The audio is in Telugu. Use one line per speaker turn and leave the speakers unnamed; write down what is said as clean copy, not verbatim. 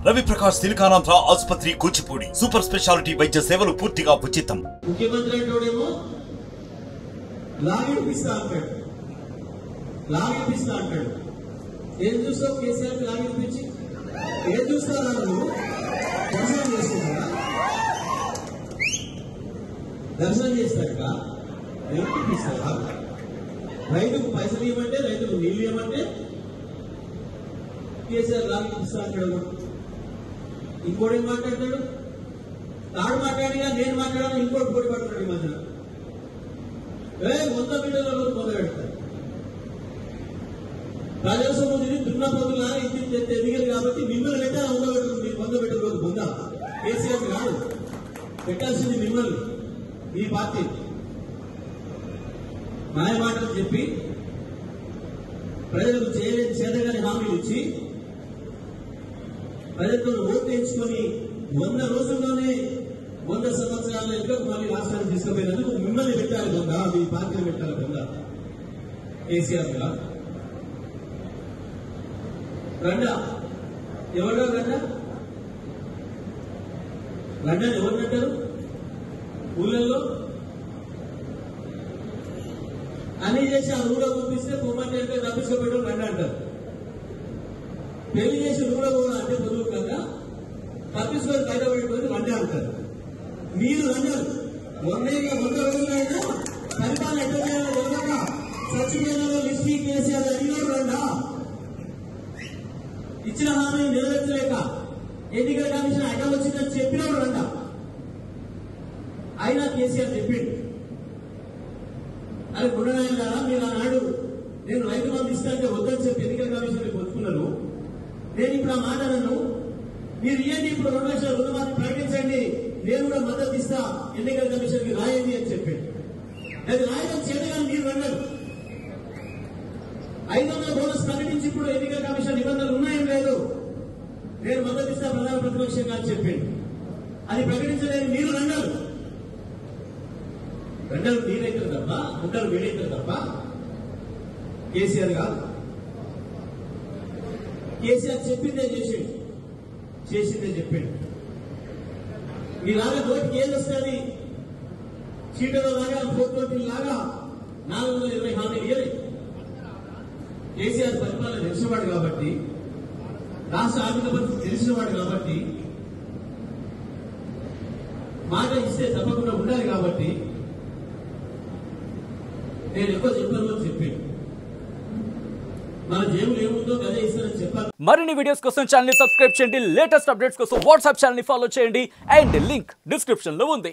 రవి ప్రకాష్ సిలికానాంధ్ర ఆసుపత్రి కూచిపూడి సూపర్ స్పెషాలిటీ వైద్య సేవలు పూర్తిగా ఉచితం.
ముఖ్యమంత్రి అంటోడేమో లాగిపిస్తా అంటాడు, లాగిపిస్తా అంటాడు. ఏం చూస్తావు కేసీఆర్ లాగిపించి? ఏం చూస్తారా నువ్వు? దర్శనం చేసుకుంటారా? దర్శనం చేస్తాక లాగిపిస్తారా? రైతుకు పైసలు ఇవ్వమంటే, రైతుకు నీళ్లు ఇవ్వమంటే కేసీఆర్ లాగిపిస్తా అంటాడు. ఇంకోటి మాట్లాడతాడు, తాడు మాట్లాడిగా నేను మాట్లాడాలి, ఇంకోటి పోటీ పడుతున్నాడు. ఈ మధ్యన మొత్తం వీడియోలో మొదలు పెడతారు. రాజస్వ ముందు దున్న పొద్దులా ఎదిగారు కాబట్టి మిమ్మల్ని పెట్టాలి. ఉండబెట్టరు, మీరు పొంద పెట్టకపోతే పొందా కేసీఆర్ కాదు, పెట్టాల్సింది మిమ్మల్ని, మీ పార్టీ. మాయ మాటలు చెప్పి ప్రజలకు చేయలేని చేతగాని హామీలు ఇచ్చి ప్రజలతో ఓట్లు ఎంచుకొని 100 రోజుల్లోనే 100 సంవత్సరాల ఎక్కడికి మళ్ళీ రాష్ట్రాన్ని తీసుకుపోయినందుకు మిమ్మల్ని పెట్టాలి కొందా, మీ పార్టీని పెట్టాలి కొందా కేసీఆర్ గా. రండా ఎవరో రండా రండని ఎవరినంటారు? ఊళ్ళల్లో అన్ని చేసి ఆ ఊళ్ళో పంపిస్తే పొమ్మంటే అంటే తప్పించుకోబెట్టు రండి అంటారు. పెళ్లి చేసి ఊళ్ళో కూడా అంటే పొదువు కదా తప్పించుకొని బయటపడిపోతే రండి అంటారు. మీరు అన్నారు 100 రోజులైనా పరిపాలన ఎట్లా చేయాలో తెలియక సచివాలయంలో లిస్టీ కేసీఆర్ అడిగినారు. రండా ఇచ్చిన హామీని నెరవేర్చలేక ఎన్నికల కమిషన్ అడ్డం వచ్చిందని చెప్పినాడు. రండా అయినా కేసీఆర్ చెప్పిండు. అది గుండెనాయన గారా, మీరు ఆనాడు నేను రైతు బంధు ఇస్తాంటే వద్దని చెప్పి ఎన్నికల కమిషన్ పొందుకున్నారు. నేను ఇప్పుడు ఆ మాట నన్ను మీరు ఇవ్వండి, ఇప్పుడు 2 లక్షల రుణమాఫీ ప్రకటించండి, నేను కూడా మద్దతు ఇస్తా, ఎన్నికల కమిషన్ కి రాయండి అని చెప్పాడు. అది రాయడం చేయగానే మీరు అన్నారు. 500 బోనస్ ప్రకటించి ఇప్పుడు ఎన్నికల కమిషన్ నిబంధనలు ఉన్నాయం లేదు, నేను మద్దతు ఇస్తా ప్రధాన ప్రతిపక్షంగా అని చెప్పాడు. అది ప్రకటించలేని మీరు అన్నారు. రెండలు మీరైతారు తప్ప, ముద్దలు వీడైతారు తప్ప కేసీఆర్ కాదు. కేసీఆర్ చెప్పిందే చేసాడు, చేసిందే చెప్పాడు. మీలాగా నోటికి ఏది వస్తుంది? చీటలో లాగా 420 లాగా 420 హామీలు ఇవ్వలేదు. కేసీఆర్ పరిపాలన తెలిసినవాడు కాబట్టి, రాష్ట్ర ఆర్థిక పరిస్థితి తెలిసినవాడు కాబట్టి, మాట ఇస్తే తప్పకుండా ఉండాలి కాబట్టి నేను ఎక్కువ చెప్పాను అని చెప్పాను. మన జేబులు ఏముందో గదే ఇస్తారని చెప్పాలి.
మరిన్ని వీడియోస్ కోసం ఛానల్ ని సబ్స్క్రైబ్ చేయండి, లేటెస్ట్ అప్డేట్స్ కోసం వాట్సాప్ ఛానల్ ని ఫాలో చేయండి, అండ్ లింక్ డిస్క్రిప్షన్ లో ఉంది.